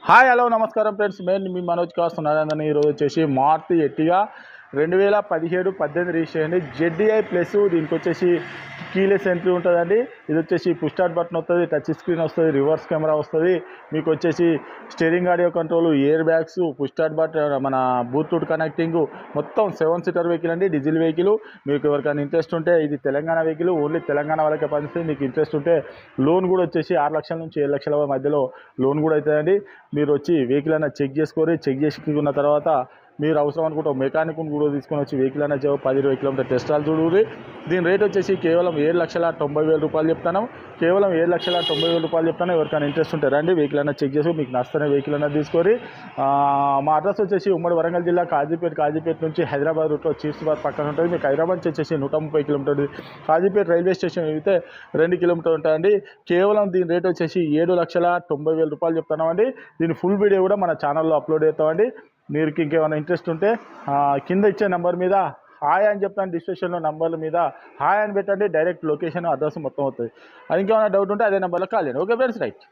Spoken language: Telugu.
హాయ్ హలో నమస్కారం ఫ్రెండ్స్, నేను మీ మనోజ్ కాస్తున్నాను. ఈరోజు వచ్చేసి మారుతి ఎట్టిగా 2017-18 రిజిస్ట్రేషన్ జెడ్డీఐ ప్లస్. దీనికి వచ్చేసి కీలెస్ ఎంట్రీ ఉంటుందండి. ఇది వచ్చేసి పుష్ స్టార్ట్ బటన్ వస్తుంది, టచ్ స్క్రీన్ వస్తుంది, రివర్స్ కెమెరా వస్తుంది, మీకు వచ్చేసి steering audio control, air bags, push start button, మన బ్లూటూత్ కనెక్టింగ్, మొత్తం 7 సీటర్ వెహికల్ అండి, డీజిల్ వెహికల్. మీకు ఎవరికైనా ఇంట్రెస్ట్ ఉంటే ఇది తెలంగాణ వెహికల్, ఓన్లీ తెలంగాణ వాళ్ళకే పనిస్తుంది. మీకు ఇంట్రెస్ట్ ఉంటే లోన్ కూడా వచ్చేసి 6 లక్షల నుంచి 7 లక్షల మధ్యలో లోన్ కూడా అవుతుందండి. మీరు వచ్చి వెహికల్ అయినా చెక్ చేసుకొని, చెక్ చేసుకున్న తర్వాత మీరు అవసరం అనుకుంటే మెకానిక్ కూడా తీసుకొని వచ్చి వెహికల్ అనేది 10-20 కిలోమీటర్ టెస్టాలు చూడండి. దీని రేట్ వచ్చేసి కేవలం 7,90,000 రూపాయలు చెప్తాను. కేవలం 7,90,000 రూపాయలు చెప్తాను. ఎవరికైనా ఇంట్రెస్ట్ ఉంటే రండి, వెహికల్ అయినా చెక్ చేసి మీకు నచ్చనే వెహికల్ అనేది తీసుకొని. మా అడ్రస్ వచ్చేసి ఉమ్మడి వరంగల్ జిల్లా కాజీపేట నుంచి హైదరాబాద్ రూట్లో చీర్స్బాద్ పక్కన ఉంటుంది. మీకు హైదరాబాద్ నుంచి వచ్చేసి 130 కిలోమీటర్లు, కాజీపేట రైల్వే స్టేషన్ అయితే 2 కిలోమీటర్లు ఉంటాయండి. కేవలం దీని రేట్ వచ్చేసి 7,90,000 రూపాయలు చెప్తున్నామండి. దీని ఫుల్ వీడియో కూడా మన ఛానల్లో అప్లోడ్ చేస్తామండి. మీరు ఇంకేమైనా ఇంట్రెస్ట్ ఉంటే కింద ఇచ్చే నెంబర్ మీద హాయ్ అని చెప్తాను, డిస్క్రిప్షన్లో నంబర్ల మీద హాయ్ అని పెట్టండి, డైరెక్ట్ లొకేషన్ అడ్రస్ మొత్తం అవుతుంది. అది ఇంకేమైనా డౌట్ ఉంటే అదే నెంబర్లో కాల్ చేయండి. Okay friends, right.